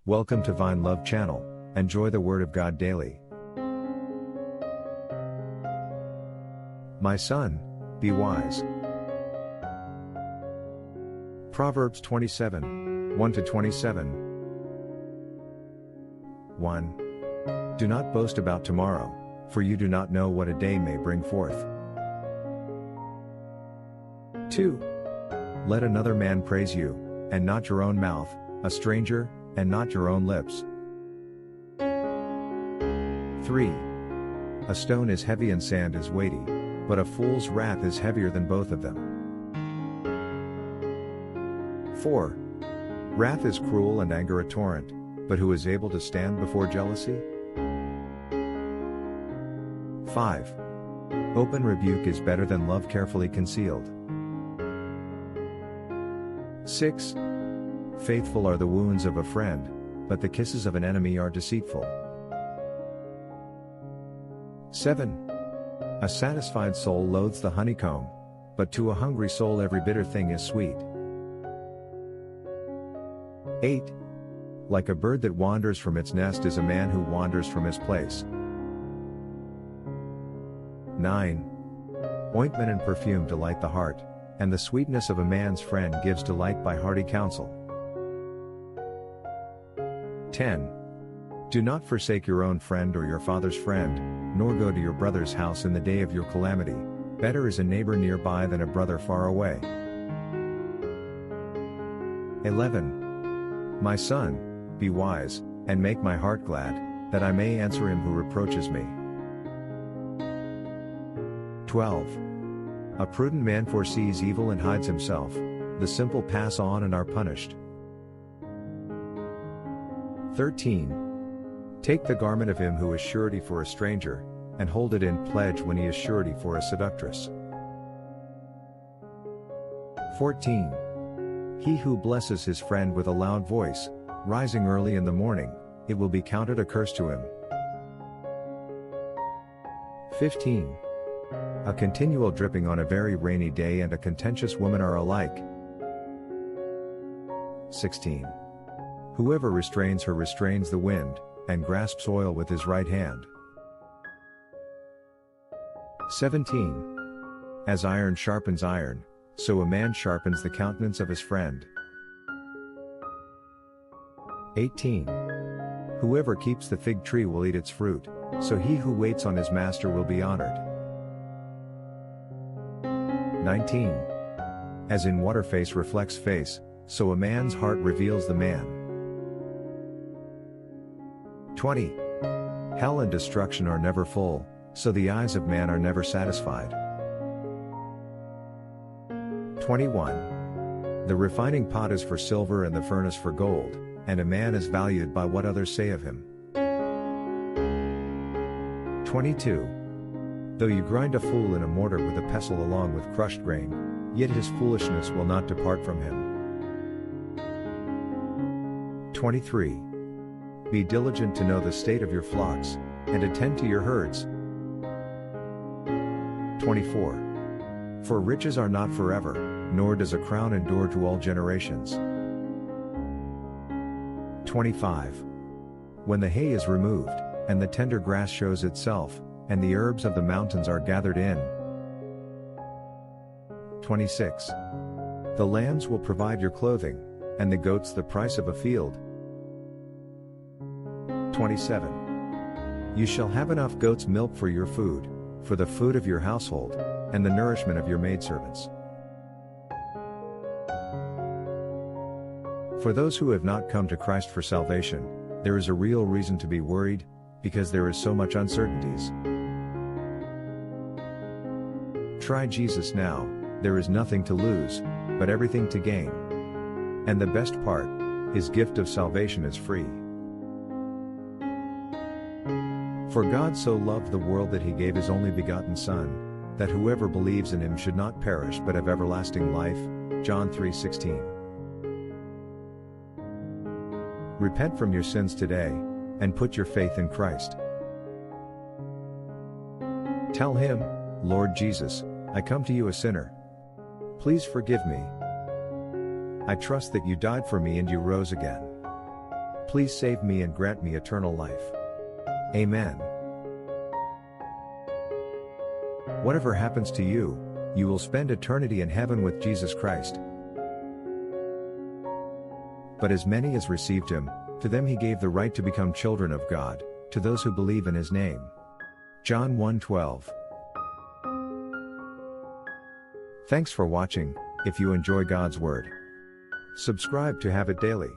Welcome to Vine Love Channel. Enjoy the Word of God daily. My son, be wise. Proverbs 27, 1-27. 1. Do not boast about tomorrow, for you do not know what a day may bring forth. 2. Let another man praise you, and not your own mouth, a stranger, and not your own lips. 3. A stone is heavy and sand is weighty, but a fool's wrath is heavier than both of them. 4. Wrath is cruel and anger a torrent, but who is able to stand before jealousy? 5. Open rebuke is better than love carefully concealed. 6. Faithful are the wounds of a friend, but the kisses of an enemy are deceitful. 7. A satisfied soul loathes the honeycomb, but to a hungry soul every bitter thing is sweet. 8. Like a bird that wanders from its nest is a man who wanders from his place. 9. Ointment and perfume delight the heart, and the sweetness of a man's friend gives delight by hearty counsel. 10. Do not forsake your own friend or your father's friend, nor go to your brother's house in the day of your calamity. Better is a neighbor nearby than a brother far away. 11. My son, be wise, and make my heart glad, that I may answer him who reproaches me. 12. A prudent man foresees evil and hides himself, the simple pass on and are punished. 13. Take the garment of him who is surety for a stranger, and hold it in pledge when he is surety for a seductress. 14. He who blesses his friend with a loud voice, rising early in the morning, it will be counted a curse to him. 15. A continual dripping on a very rainy day and a contentious woman are alike. 16. Whoever restrains her restrains the wind, and grasps oil with his right hand. 17. As iron sharpens iron, so a man sharpens the countenance of his friend. 18. Whoever keeps the fig tree will eat its fruit, so he who waits on his master will be honored. 19. As in water face reflects face, so a man's heart reveals the man. 20. Hell and destruction are never full, so the eyes of man are never satisfied. 21. The refining pot is for silver and the furnace for gold, and a man is valued by what others say of him. 22. Though you grind a fool in a mortar with a pestle along with crushed grain, yet his foolishness will not depart from him. 23. Be diligent to know the state of your flocks, and attend to your herds. 24. For riches are not forever, nor does a crown endure to all generations. 25. When the hay is removed, and the tender grass shows itself, and the herbs of the mountains are gathered in. 26. The lambs will provide your clothing, and the goats the price of a field. 27. You shall have enough goat's milk for your food, for the food of your household, and the nourishment of your maidservants. For those who have not come to Christ for salvation, there is a real reason to be worried, because there is so much uncertainties. Try Jesus now, there is nothing to lose, but everything to gain. And the best part, his gift of salvation is free. For God so loved the world that he gave his only begotten Son, that whoever believes in him should not perish but have everlasting life. John 3:16. Repent from your sins today, and put your faith in Christ. Tell him, Lord Jesus, I come to you a sinner. Please forgive me. I trust that you died for me and you rose again. Please save me and grant me eternal life. Amen. Whatever happens to you, you will spend eternity in heaven with Jesus Christ. But as many as received him, to them he gave the right to become children of God, to those who believe in his name. John 1:12. Thanks for watching. If you enjoy God's Word, subscribe to have it daily.